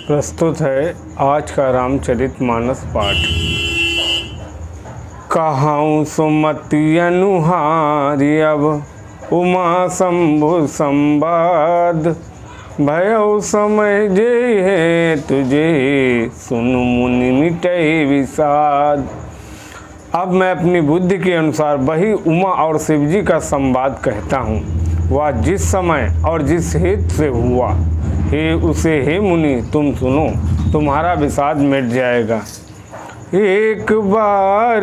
प्रस्तुत है आज का रामचरितमानस पाठ। कहाऊँ सुमति अनुहारी अब उमा शंभु संवाद, भयउ समय जे है तुझे सुनु मुनि मिटै विषाद। अब मैं अपनी बुद्धि के अनुसार वही उमा और शिवजी का संवाद कहता हूँ। वह जिस समय और जिस हेतु से हुआ हे उसे हे मुनि तुम सुनो, तुम्हारा विषाद मिट जाएगा। एक बार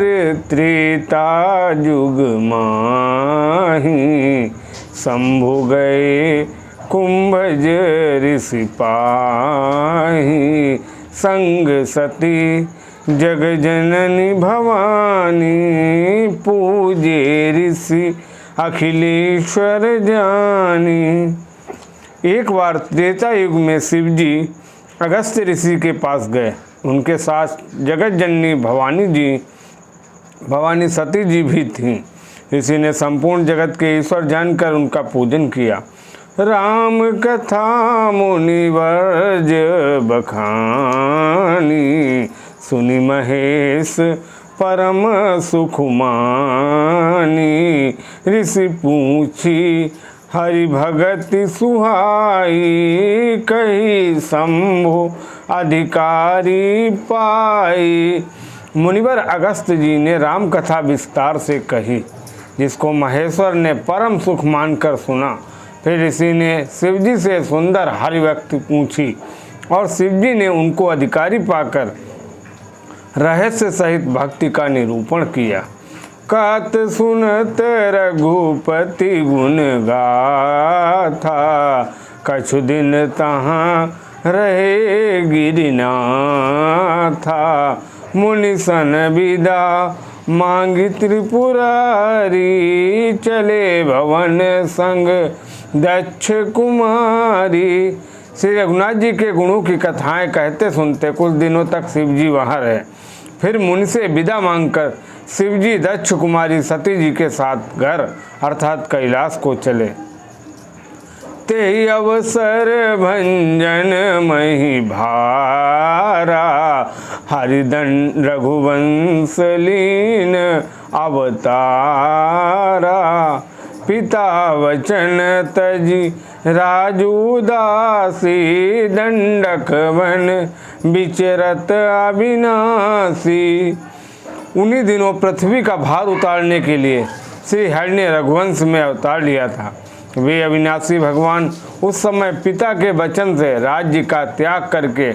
त्रेता युग माही, शंभु गए कुंभज ऋषि पाही। संग सती जग जननी भवानी, पूजे ऋषि अखिलेश्वर जानी। एक बार त्रेता युग में शिवजी अगस्त्य ऋषि के पास गए। उनके साथ जगत जननी भवानी सती जी भी थीं। ऋषि ने संपूर्ण जगत के ईश्वर जानकर उनका पूजन किया। राम कथा मुनिवर्ज बखानी, सुनि महेश परम सुख मानी। ऋषि पूछी हरि भगति सुहाई, कही शंभु अधिकारी पाई। मुनिवर अगस्त जी ने राम कथा विस्तार से कही, जिसको महेश्वर ने परम सुख मानकर सुना। फिर ऋषि ने शिवजी से सुंदर हरि भक्ति पूछी और शिवजी ने उनको अधिकारी पाकर रहस्य सहित भक्ति का निरूपण किया। कत सुनत रघुपति गुण गाथा, कछु दिन तहाँ रहे गिरिनाथा। मुनि सन विदा मांगी त्रिपुरारी, चले भवन संग दक्ष कुमारी। श्री रघुनाथ जी के गुणों की कथाएं कहते सुनते कुछ दिनों तक शिवजी वहाँ रहे। फिर मुनि से विदा मांगकर शिवजी दक्ष कुमारी सती जी के साथ घर अर्थात कैलाश को चले। ते अवसर भंजन मही भारा, हरिदंड रघुवंश लीन अवतारा। पिता वचन तजी राजूदासी, दंडक वन विचरत अविनाशी। उन्हीं दिनों पृथ्वी का भार उतारने के लिए श्री हरि ने रघुवंश में अवतार लिया था। वे अविनाशी भगवान उस समय पिता के वचन से राज्य का त्याग करके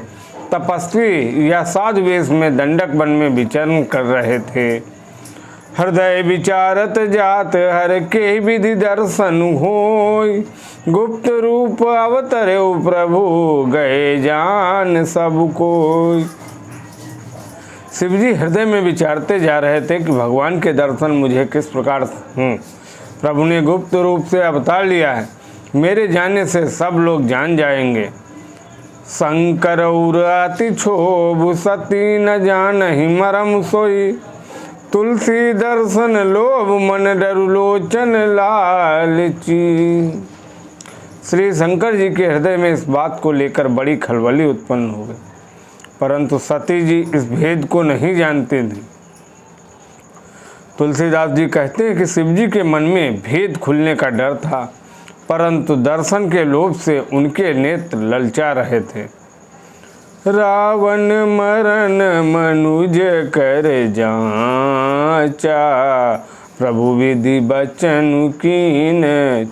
तपस्वी या साधु वेश में दंडक वन में विचरण कर रहे थे। हृदय विचारत जात हर के विधि दर्शन होय, गुप्त रूप अवतरे प्रभु गए जान सब कोय। शिवजी हृदय में विचारते जा रहे थे कि भगवान के दर्शन मुझे किस प्रकार हों। प्रभु ने गुप्त रूप से अवतार लिया है, मेरे जाने से सब लोग जान जाएंगे। शंकर अति क्षोभ सती न जानहि मरम सोई, तुलसी दर्शन लोभ मन डरु लोचन लालची। श्री शंकर जी के हृदय में इस बात को लेकर बड़ी खलबली उत्पन्न हो गई, परंतु सती जी इस भेद को नहीं जानते थे। तुलसीदास जी कहते हैं कि शिवजी के मन में भेद खुलने का डर था, परंतु दर्शन के लोभ से उनके नेत्र ललचा रहे थे। रावण मरण मनुज कर जाचा, प्रभु विधि बचन कीन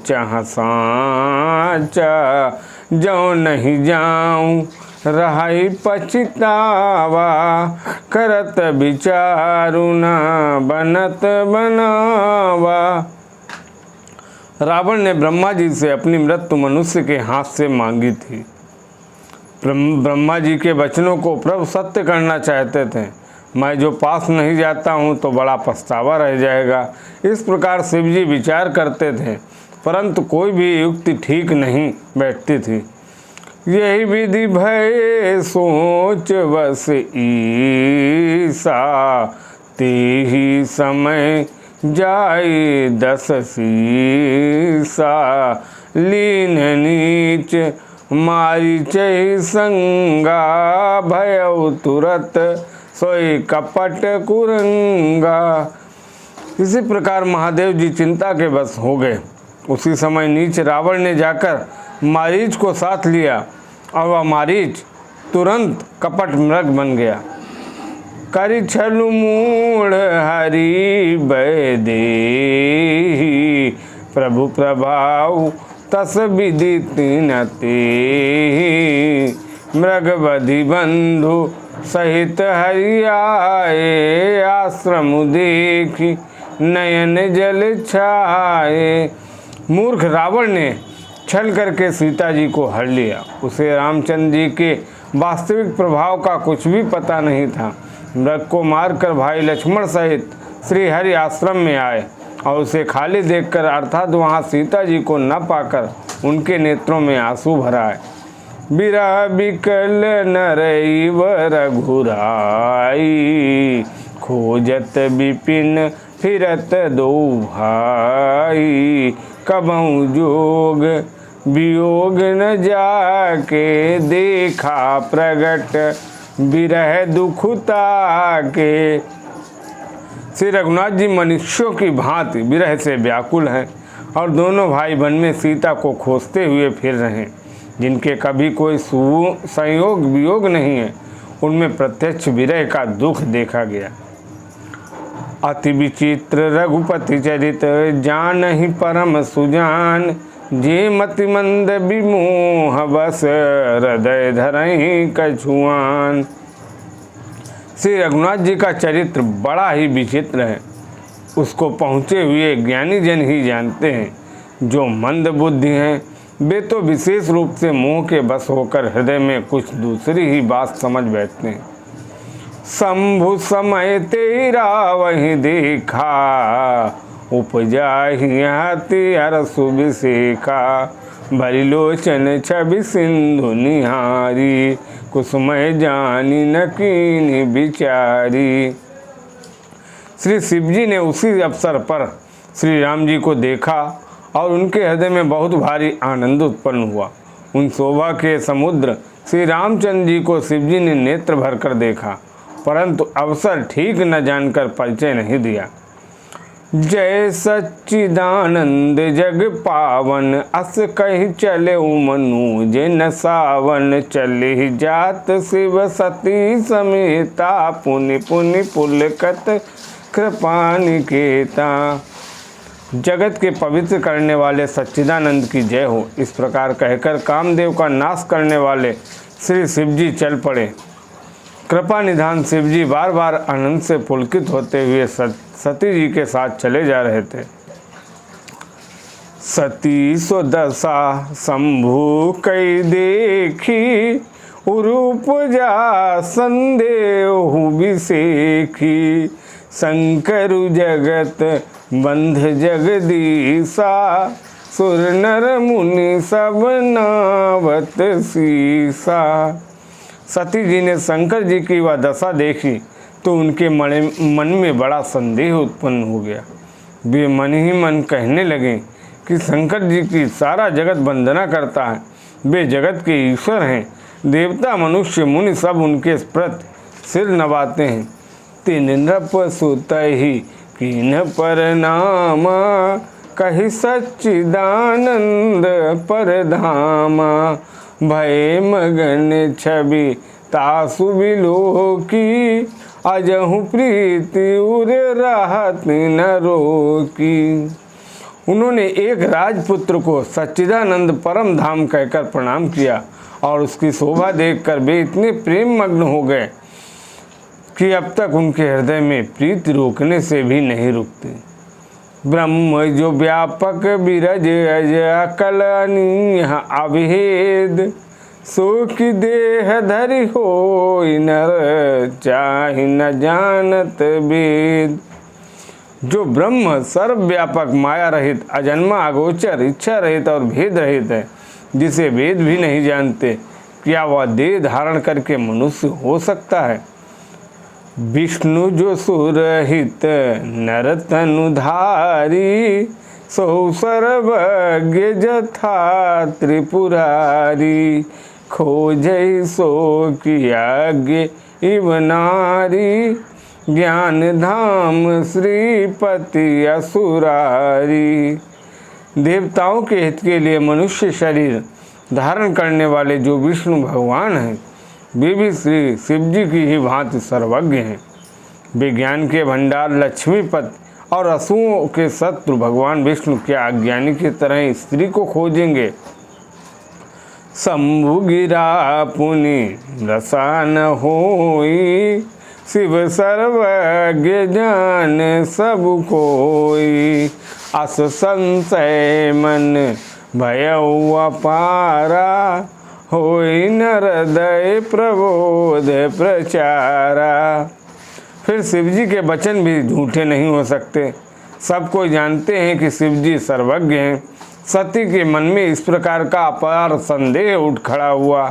चाह साचा। जो नहीं जाऊं रहाई पछतावा, करत विचारु न बनत बनावा। रावण ने ब्रह्मा जी से अपनी मृत्यु मनुष्य के हाथ से मांगी थी। ब्रह्मा जी के वचनों को प्रभु सत्य करना चाहते थे। मैं जो पास नहीं जाता हूँ तो बड़ा पछतावा रह जाएगा। इस प्रकार शिवजी विचार करते थे, परंतु कोई भी युक्ति ठीक नहीं बैठती थी। यही विधि भय सोच बस ईसा, ते ही समय जाए 10 सीसा। लीन नीच मारीचहि संगा, भयउ तुरत सोई कपट कुरंगा। इसी प्रकार महादेव जी चिंता के बस हो गए। उसी समय नीच रावण ने जाकर मारीच को साथ लिया और वह मारीच तुरंत कपट मृग बन गया। करि छलु मूढ़ हरि भय देहि, प्रभु प्रभाव तस विदिति न तेहि। मृग बधि बंधु सहित हरि आए, आश्रम देखी नयन जल छाए। मूर्ख रावण ने छल करके सीता जी को हर लिया। उसे रामचंद्र जी के वास्तविक प्रभाव का कुछ भी पता नहीं था। मृग को मारकर भाई लक्ष्मण सहित श्री हरि आश्रम में आए और उसे खाली देखकर अर्थात वहाँ सीता जी को न पाकर उनके नेत्रों में आंसू भर आए। बिरह बिकल नरई रघुराई, खोजत विपिन फिरत दो भाई। कबहु जोग वियोग न जाके, देखा प्रगट बिरह दुखुता के। श्री रघुनाथ जी मनुष्यों की भांति विरह से व्याकुल हैं और दोनों भाई वन में सीता को खोजते हुए फिर रहे हैं। जिनके कभी कोई संयोग वियोग नहीं है, उनमें प्रत्यक्ष विरह का दुख देखा गया। अति विचित्र रघुपति चरित, जानहि परम सुजान। जे मति मंद विमोह बस, हृदय धरहि कछुआन। श्री रघुनाथ जी का चरित्र बड़ा ही विचित्र है। उसको पहुँचे हुए ज्ञानी जन ही जानते हैं। जो मंद बुद्धि हैं वे तो विशेष रूप से मोह के बस होकर हृदय में कुछ दूसरी ही बात समझ बैठते हैं। शंभु समय तेरा वही देखा, उपजाहि हाथी हरसु विसेखा। भरिलोचन छवि सिंधु निहारी, कुसुमय जानी न कीन्ही बिचारी। श्री शिव जी ने उसी अवसर पर श्री राम जी को देखा और उनके हृदय में बहुत भारी आनंद उत्पन्न हुआ। उन शोभा के समुद्र श्री रामचंद्र जी को शिव जी ने नेत्र भरकर देखा, परंतु अवसर ठीक न जानकर परिचय नहीं दिया। जय सच्चिदानंद जग पावन, अस कहि चले मनुज न सावन। चले जात शिव सती समेता, पुनि पुनि पुलकत कृपा निकेता। जगत के पवित्र करने वाले सच्चिदानंद की जय हो। इस प्रकार कहकर कामदेव का नाश करने वाले श्री शिव जी चल पड़े। कृपा निधान शिव जी बार बार आनंद से पुलकित होते हुए सती जी के साथ चले जा रहे थे। सती सो दशा शंभु कई देखी, रूप जा संदेहु विसेखी। शंकरु जगत बंध जगदीशा, सुर नर मुनि सब नावत सीसा। सती जी ने शंकर जी की वह दशा देखी तो उनके मन में बड़ा संदेह उत्पन्न हो गया। वे मन ही मन कहने लगे कि शंकर जी की सारा जगत वंदना करता है, वे जगत के ईश्वर हैं। देवता मनुष्य मुनि सब उनके प्रति सिर नवाते हैं। तीन नृप सुतहि कीन्ह परनामा, कहि सच्चिदानंद परधामा। भय मगन छवि तासु बिलोकी, अजहु प्रीति उर रहत न रोकी। उन्होंने एक राजपुत्र को सच्चिदानंद परम धाम कहकर प्रणाम किया और उसकी शोभा देखकर वे इतने प्रेम मग्न हो गए कि अब तक उनके हृदय में प्रीति रोकने से भी नहीं रुकती। ब्रह्म जो व्यापक बिरज अज अकल अनीह अभेद, सुख देह धरि होई नर, चाहि न जानत वेद। जो ब्रह्म सर्वव्यापक माया रहित अजन्मा अगोचर इच्छा रहित और भेद रहित है, जिसे वेद भी नहीं जानते, क्या वह देह धारण करके मनुष्य हो सकता है। विष्णु जो सुरहित नर तनुधारी, सो सर्वज्ञ जथा त्रिपुरारी, खोजै सो कियाज्ञ इव नारी, ज्ञान धाम श्रीपति असुरारी। देवताओं के हित के लिए मनुष्य शरीर धारण करने वाले जो विष्णु भगवान हैं, वे भी श्री शिव जी की ही भांति सर्वज्ञ हैं। वे ज्ञान के भंडार लक्ष्मीपति और असुरों के शत्रु भगवान विष्णु के अज्ञानी की तरह स्त्री को खोजेंगे। शंभु गिरा पुनि रसान होई, शिव सर्वज्ञ जान सब कोई, अस संशय मन भयउ अपारा, होई नरदय प्रबोध प्रचारा। फिर शिव जी के वचन भी झूठे नहीं हो सकते। सब कोई जानते हैं कि शिव जी सर्वज्ञ हैं। सती के मन में इस प्रकार का अपार संदेह उठ खड़ा हुआ।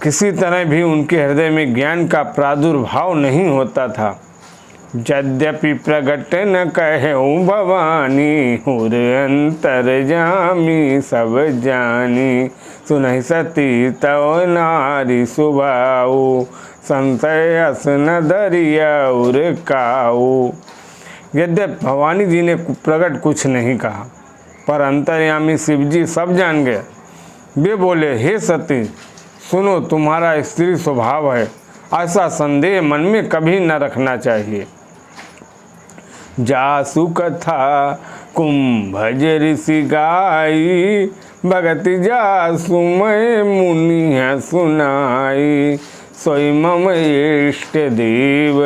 किसी तरह भी उनके हृदय में ज्ञान का प्रादुर्भाव नहीं होता था। यद्यपि प्रगट न कहूँ भवानी, हुर अंतर्जामी सब जानी, सुनहि सती तव नारी सुभाऊ, संशय अस न दरियाउर काऊ। यद्यपि भवानी जी ने प्रगट कुछ नहीं कहा, पर अंतर्यामी शिव जी सब जान गए। वे बोले, हे सती सुनो, तुम्हारा स्त्री स्वभाव है, ऐसा संदेह मन में कभी न रखना चाहिए। जासु कथा कुंभज ऋषि गाई, भगति जासु मैं मुनि सुनाई, सोई मम इष्ट देव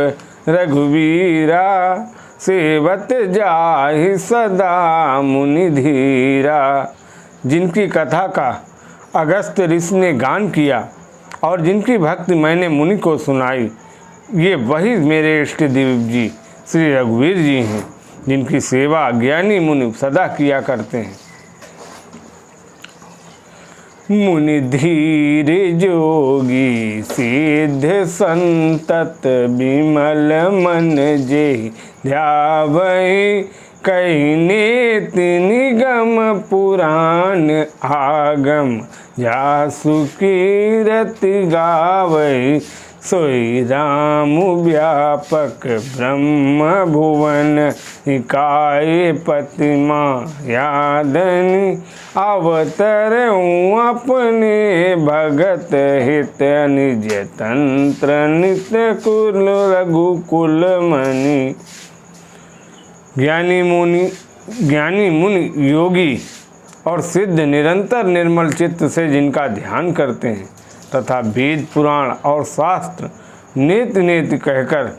रघुवीरा, सेवत जाहि सदा मुनि धीरा। जिनकी कथा का अगस्त ऋषि ने गान किया और जिनकी भक्ति मैंने मुनि को सुनाई, ये वही मेरे इष्ट देव जी श्री रघुवीर जी हैं, जिनकी सेवा ज्ञानी मुनि सदा किया करते हैं। मुनि धीर जोगी सिद्ध संतत, विमल मन जे ध्यावै, कहने निगम पुराण आगम, जासु कीरति गावै, सोई राम व्यापक ब्रह्म भुवन, निकाय पतिमा यादनी, अवतरऊँ अपने भगत हित, निज तंत्र नित्य कुल रघुकुल मणि। ज्ञानी मुनि योगी और सिद्ध निरंतर निर्मल चित्त से जिनका ध्यान करते हैं तथा वेद पुराण और शास्त्र नेति नेति कहकर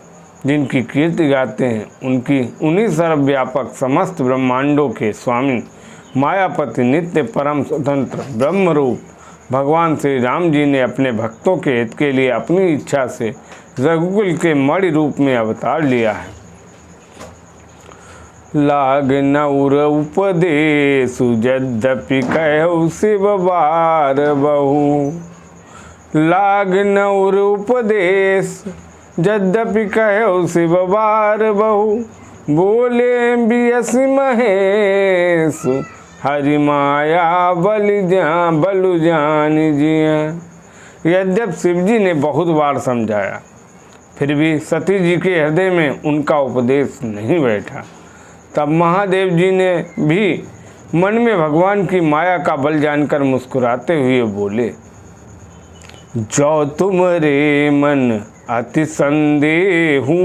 जिनकी कीर्ति गाते हैं, उन्हीं सर्वव्यापक समस्त ब्रह्मांडों के स्वामी मायापति नित्य परम स्वतंत्र ब्रह्म रूप भगवान श्री राम जी ने अपने भक्तों के हित के लिए अपनी इच्छा से रघुकुल के मणि रूप में अवतार लिया है। लाग नौर उपदेश यद्यपि कहु शिव बार बहु, लाग नौर उपदेश यद्यपि कहु शिव बार बहु, बोले बियसि महेश हरि माया बलु जान जिया। यद्यप शिव जी ने बहुत बार समझाया, फिर भी सती जी के हृदय में उनका उपदेश नहीं बैठा। तब महादेव जी ने भी मन में भगवान की माया का बल जानकर मुस्कुराते हुए बोले, जो तुमरे मन अति संदेहु,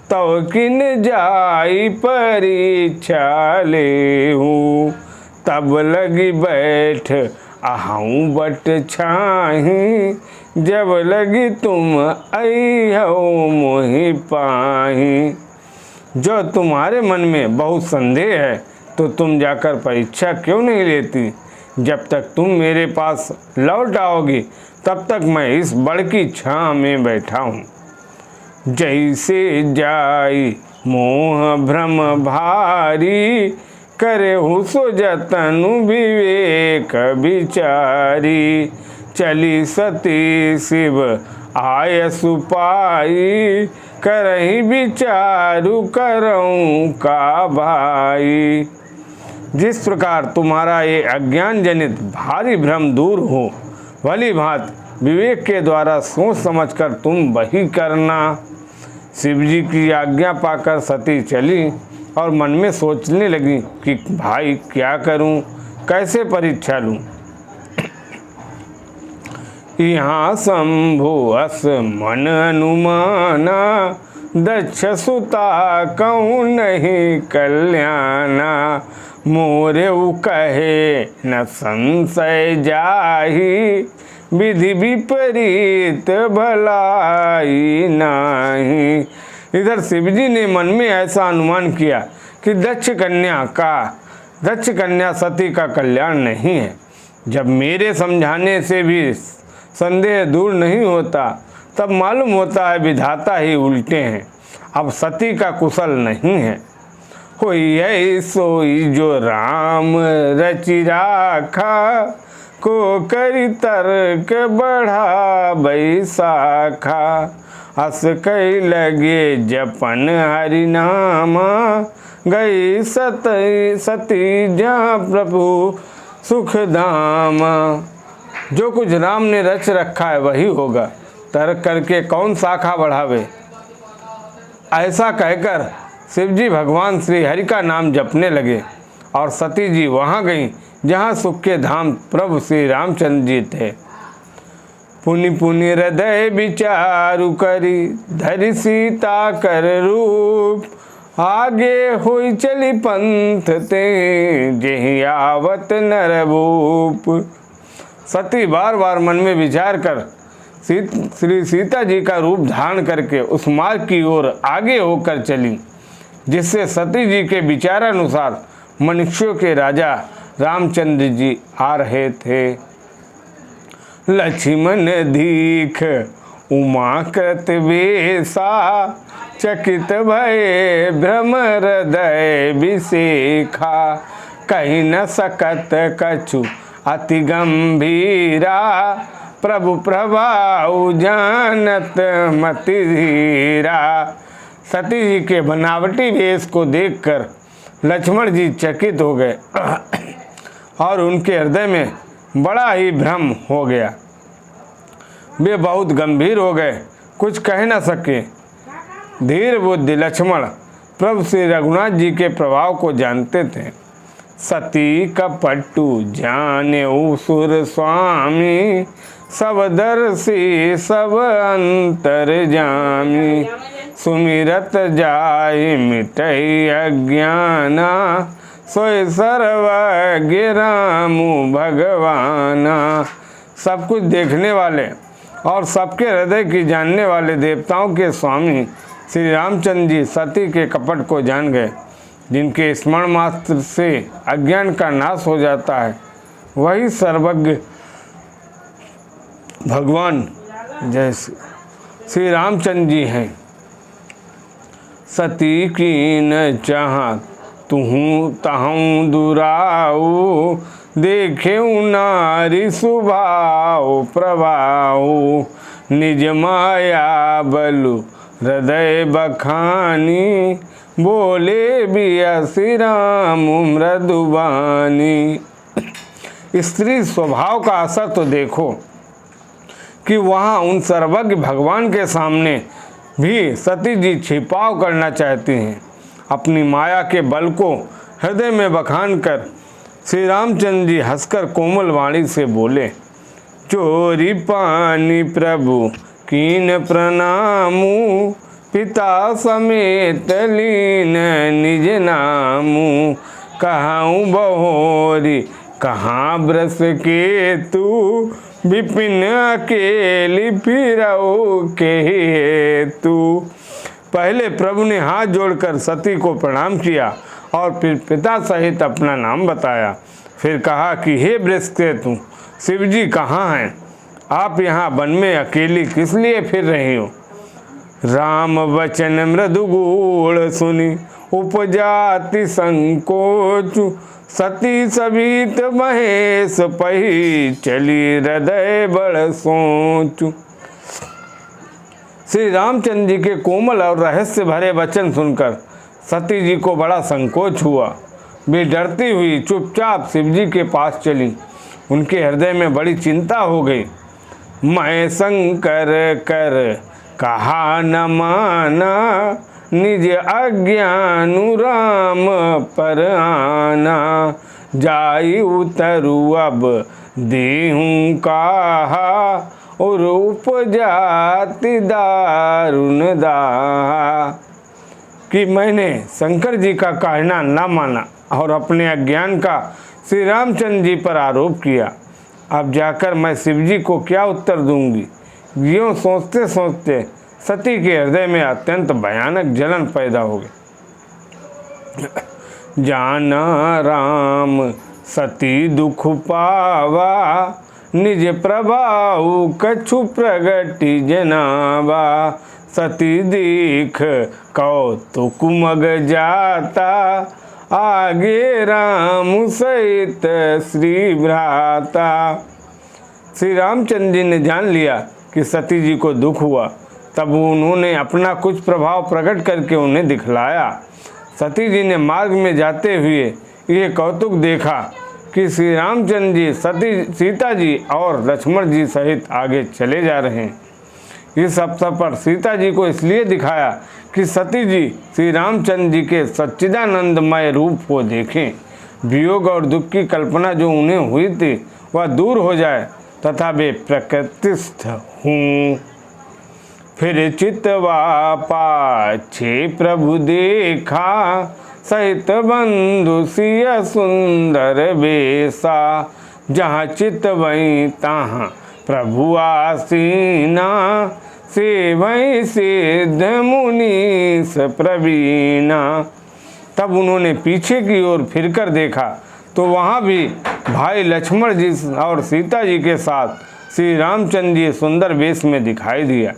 तव किन जाई परीक्षा लेहूँ, तब लगी बैठ आहूँ बट छाही, जब लगी तुम अइहौ मोहि पाही। जो तुम्हारे मन में बहुत संदेह है तो तुम जाकर परीक्षा क्यों नहीं लेती? जब तक तुम मेरे पास लौट आओगी तब तक मैं इस बड़की छाँ में बैठा हूँ। जैसे जाई मोह भ्रम भारी, करे सो जतनु विवेक विचारी। चली सती शिव आय सुपाई, करही विचारु करऊं का भाई। जिस प्रकार तुम्हारा ये अज्ञान जनित भारी भ्रम दूर हो, भली भांति विवेक के द्वारा सोच समझकर तुम वही करना। शिव जी की आज्ञा पाकर सती चली और मन में सोचने लगी कि भाई क्या करूं, कैसे परीक्षा लूं। यहाँ शंभु अस मन अनुमाना, दक्ष सुता कहूँ नहीं कल्याणा। मोरे कहे न संशय जाही, विधि विपरीत भलाई नाही। इधर शिवजी ने मन में ऐसा अनुमान किया कि दक्ष कन्या सती का कल्याण नहीं है। जब मेरे समझाने से भी संदेह दूर नहीं होता, तब मालूम होता है विधाता ही उल्टे हैं। अब सती का कुशल नहीं है। हो यही सोई जो राम रचि राखा, को करी तर्क बढ़ा बैसाखा। अस कई लगे जपन हरि नामा, गई सती जहाँ प्रभु सुख धामा। जो कुछ राम ने रच रखा है वही होगा, तर्क करके कौन शाखा बढ़ावे। ऐसा कहकर शिवजी भगवान श्री हरि का नाम जपने लगे और सती जी वहाँ गईं जहाँ सुख के धाम प्रभु श्री रामचंद्र जी थे। पुनि पुनि हृदय विचारु करी, धरि सीता कर रूप। आगे हुई चली पंथ ते, जेहि आवत नरभूप। सती बार बार मन में विचार कर श्री सीता जी का रूप धारण करके उस मार्ग की ओर आगे होकर चली, जिससे सती जी के विचारानुसार मनुष्यों के राजा रामचंद्र जी आ रहे थे। लक्ष्मण दीख उमा कृत वेसा, चकित भये भ्रम हृदय विसेखा। कही न सकत कछु अति गंभीरा, प्रभु प्रभाव जानत मति धीरा। सती जी के बनावटी वेश को देखकर लक्ष्मण जी चकित हो गए और उनके हृदय में बड़ा ही भ्रम हो गया। वे बहुत गंभीर हो गए, कुछ कह न सके। धीर बुद्धि लक्ष्मण प्रभु श्री रघुनाथ जी के प्रभाव को जानते थे। सती कपटु जाने सुर स्वामी, सब दर्शी सब अंतर जामी। सुमिरत जाय मिटई अज्ञाना, सोय सर्वज्ञ रामु भगवाना। सब कुछ देखने वाले और सबके हृदय की जानने वाले देवताओं के स्वामी श्री रामचंद्र जी सती के कपट को जान गए। जिनके स्मरण मात्र से अज्ञान का नाश हो जाता है, वही सर्वज्ञ भगवान जैसे श्री रामचंद्र जी हैं। सती कीन चाह तुहूँ तहूँ दुराऊ, देखे नारी सुभाव प्रभाऊ। निज माया बलु हृदय बखानी, बोले बिया श्री राम मृदुबानी। स्त्री स्वभाव का असर तो देखो कि वहाँ उन सर्वज्ञ भगवान के सामने भी सती जी छिपाव करना चाहती हैं। अपनी माया के बल को हृदय में बखान कर श्री रामचंद्र जी हंसकर कोमल वाणी से बोले, चोरी पानी प्रभु कीन प्रणामू, पिता समेत लीन निज नामू। कहाँ बहोरी कहाँ ब्रस के तू, विपिन अकेली फिरऊ के हेतु। पहले प्रभु ने हाथ जोड़कर सती को प्रणाम किया और फिर पिता सहित अपना नाम बताया। फिर कहा कि हे बृहस्पति, शिव जी कहाँ हैं? आप यहाँ वन में अकेली किस लिए फिर रही हो? राम वचन मृदु गूढ़ सुनी, उपजाति संकोच। सती सबित महेश पही, चली हृदय बड़ सोच। श्री रामचंद्र जी के कोमल और रहस्य भरे वचन सुनकर सती जी को बड़ा संकोच हुआ। वे डरती हुई चुपचाप शिव जी के पास चली। उनके हृदय में बड़ी चिंता हो गई। मैं शंकर कर कहा न माना, निज अज्ञानु राम पर आना, जाई उतरु अब देहूं कहा, और उपजाति दारुण दाहा। कि मैंने शंकर जी का कहना न माना और अपने अज्ञान का श्री रामचंद्र जी पर आरोप किया। अब जाकर मैं शिव जी को क्या उत्तर दूंगी। यूँ सोचते सोचते सती के हृदय में अत्यंत भयानक जलन पैदा हो गई। जाना राम सती दुख पावा, निज प्रभाव कछु प्रगति जनावा, सती दीख कौतुक मग जाता, आगे राम सहित श्री भ्राता। श्री रामचंद्र जी ने जान लिया कि सती जी को दुख हुआ। तब उन्होंने अपना कुछ प्रभाव प्रकट करके उन्हें दिखलाया। सती जी ने मार्ग में जाते हुए ये कौतुक देखा कि श्री रामचंद्र जी सीता जी और लक्ष्मण जी सहित आगे चले जा रहे हैं। इस अवसर पर सीता जी को इसलिए दिखाया कि सती जी श्री रामचंद्र जी के सच्चिदानंदमय रूप को देखें, वियोग और दुख की कल्पना जो उन्हें हुई थी वह दूर हो जाए तथा वे प्रकृतिस्थ हों। फिर चितवा पाछे प्रभु देखा, सहित बंधु सिय सुंदर बेसा, जहाँ चित वहीं तहाँ प्रभु आसीना, से वहीं सिद्ध मुनीस प्रवीणा। तब उन्होंने पीछे की ओर फिरकर देखा तो वहाँ भी भाई लक्ष्मण जी और सीता जी के साथ श्री रामचंद्र जी सुंदर वेश में दिखाई दिए।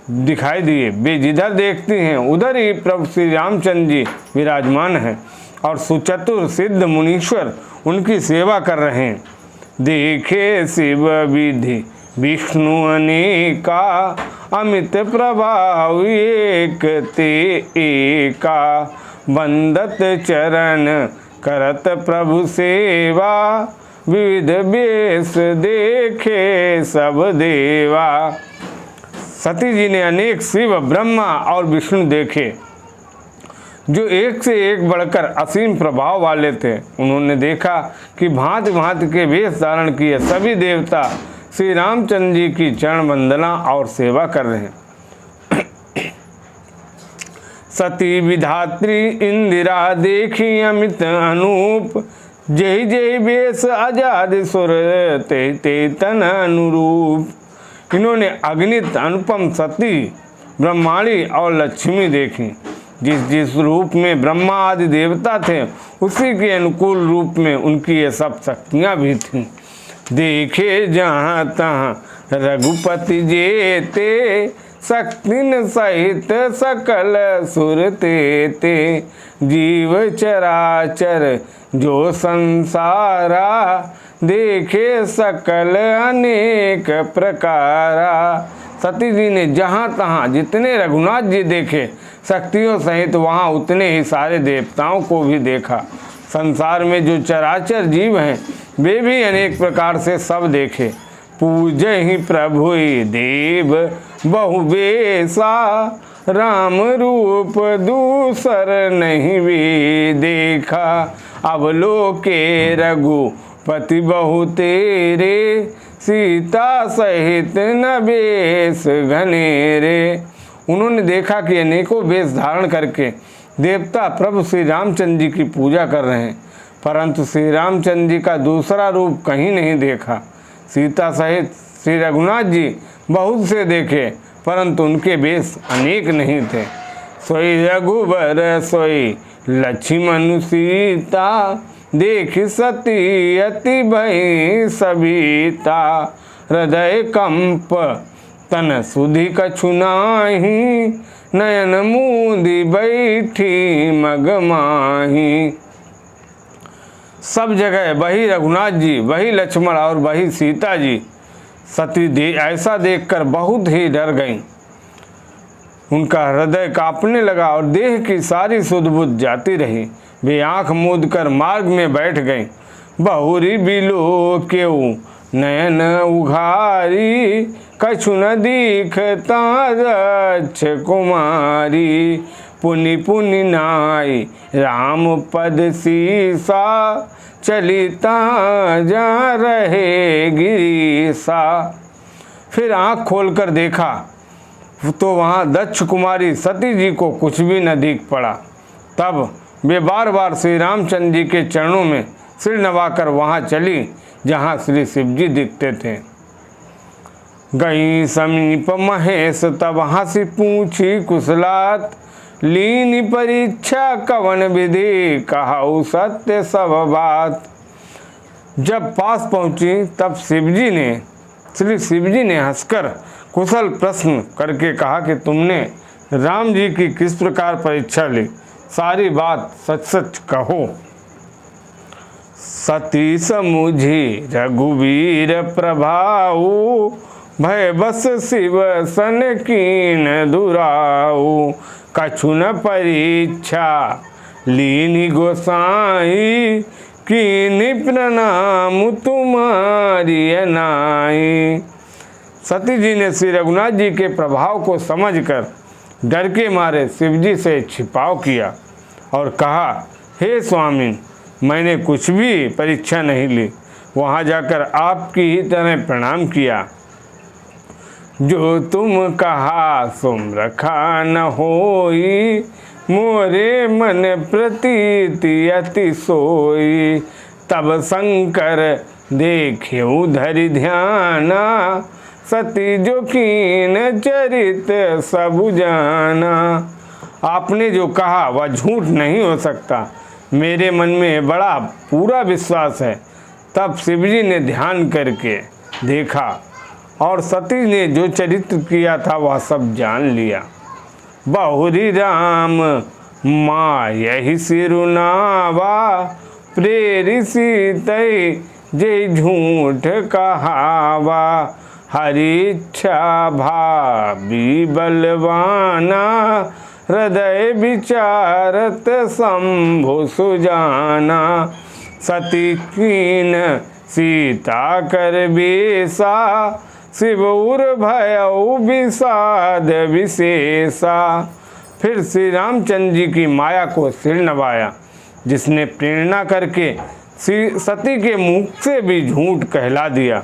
वे जिधर देखती हैं उधर ही प्रभु श्री रामचंद्र जी विराजमान हैं और सुचतुर सिद्ध मुनीश्वर उनकी सेवा कर रहे हैं। देखे शिव विधि विष्णु अनेका, अमित प्रभाव एक ते एका, बंदत चरण करत प्रभु सेवा, विविध वेश देखे सब देवा। सती जी ने अनेक शिव ब्रह्मा और विष्णु देखे जो एक से एक बढ़कर असीम प्रभाव वाले थे। उन्होंने देखा कि भांति भांति के वेश धारण किए सभी देवता श्री रामचंद्र जी की चरण वंदना और सेवा कर रहे हैं। सती विधात्री इंदिरा देखी अमित अनूप, जय जय वेश आजाद सुर ते ते तन अनुरूप। इन्होंने अगणित अनुपम सती, ब्रह्माणी और लक्ष्मी देखी। जिस रूप में ब्रह्मा आदि देवता थे उसी के अनुकूल रूप में उनकी ये सब शक्तियाँ भी थीं। देखे जहाँ तहाँ रघुपति जेते, शक्तिन सहित सकल सुर ते, जीव चराचर जो संसारा, देखे सकल अनेक प्रकारा। सती जी ने जहाँ तहाँ जितने रघुनाथ जी देखे शक्तियों सहित वहाँ उतने ही सारे देवताओं को भी देखा। संसार में जो चराचर जीव हैं वे भी अनेक प्रकार से सब देखे। पूजे ही प्रभु देव बहु बेसा, राम रूप दूसर नहीं भी देखा। अवलोके रघुपति बहु तेरे, सीता सहित न बेश घनेरे। उन्होंने देखा कि अनेकों वेश धारण करके देवता प्रभु श्री रामचंद्र जी की पूजा कर रहे हैं, परंतु श्री रामचंद्र जी का दूसरा रूप कहीं नहीं देखा। सीता सहित श्री रघुनाथ जी बहुत से देखे, परंतु उनके वेश अनेक नहीं थे। सोई रघुबर सोई लक्ष्मण सीता, देख सती अति भई सविता। हृदय कंप तन सुधि कछु नाही, नयन मूंदी बैठी मगमाही। सब जगह वही रघुनाथ जी, वही लक्ष्मण और वही सीता जी। सती ऐसा देखकर बहुत ही डर गईं। उनका हृदय कांपने लगा और देह की सारी सुध बुध जाती रही। वे आंख मूंद कर मार्ग में बैठ गईं। बहुरी बिलो केऊ नयन उघारी, कछु न दीखता दक्ष कुमारी। पुनि पुनि नाई राम पद सीसा, चलिता जा रहे गिरीसा। फिर आंख खोलकर देखा तो वहाँ दक्ष कुमारी सती जी को कुछ भी न दिख पड़ा। तब वे बार बार श्री रामचंद्र जी के चरणों में सिर नवाकर वहाँ चली जहाँ श्री शिव जी दिखते थे। गई समीप महेश तब हंसी पूछी कुशलात, लीनी परीक्षा कवन विधि कहाऊ सत्य सब बात। जब पास पहुँची तब श्री शिव जी ने हंसकर कुशल प्रश्न करके कहा कि तुमने राम जी की किस प्रकार परीक्षा ली, सारी बात सच सच कहो। सती समुझी रघुवीर प्रभाऊ, भय बस शिव सन कीन दुराऊ। कछु न परीक्षा लीनी गोसाई, कीनी प्रणाम तुम्हारी अनाई। सती जी ने श्री रघुनाथ जी के प्रभाव को समझकर डर के मारे शिव जी से छिपाव किया और कहा, हे स्वामी, मैंने कुछ भी परीक्षा नहीं ली, वहाँ जाकर आपकी ही तरह प्रणाम किया। जो तुम कहा सुम रखा न होई, मोरे मन प्रतीति अति सोई। तब शंकर देखे धरि ध्याना, सती जो कीन चरित सब जाना। आपने जो कहा वह झूठ नहीं हो सकता, मेरे मन में बड़ा पूरा विश्वास है। तब शिवजी ने ध्यान करके देखा और सती ने जो चरित्र किया था वह सब जान लिया। बहुरी राम माँ यही सिरुनावा, प्रेरी सीतई जे झूठ कहावा। हरि इच्छा भावी बलवाना, हृदय विचारत शंभु सुजाना। सती कीन सीता कर बेसा, शिव उर भयउ विषाद विशेषा। फिर श्री रामचंद्र जी की माया को सिर नवाया, जिसने प्रेरणा करके सती के मुख से भी झूठ कहला दिया।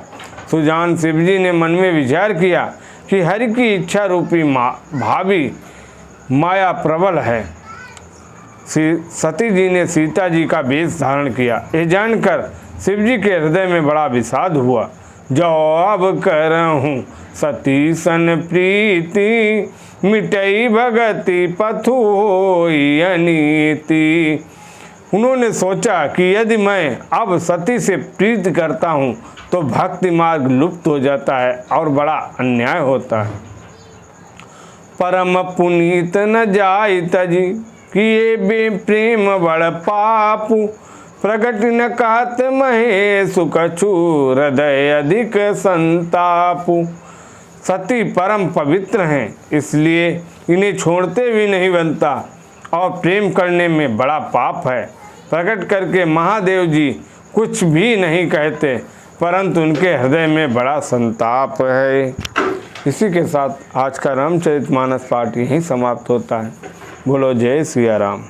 सुजान शिवजी ने मन में विचार किया कि हरि की इच्छा रूपी भावी माया प्रबल है। सती जी ने सीता जी का वेश धारण किया। ये जानकर शिवजी के हृदय में बड़ा विषाद हुआ। जो अब करहूँ सती सन प्रीति, मिटई भगति पथु होई अनीति। उन्होंने सोचा कि यदि मैं अब सती से प्रीति करता हूँ तो भक्ति मार्ग लुप्त हो जाता है और बड़ा अन्याय होता है। परम पुनीत न जाय तजी, किए बे प्रेम बड़ पापु। प्रगट न कहत महेश कछु, हृदय अधिक संतापु। सती परम पवित्र हैं, इसलिए इन्हें छोड़ते भी नहीं बनता और प्रेम करने में बड़ा पाप है। प्रकट करके महादेव जी कुछ भी नहीं कहते, परंतु उनके हृदय में बड़ा संताप है। इसी के साथ आज का रामचरितमानस पाठ यहीं समाप्त होता है। बोलो जय सिया राम।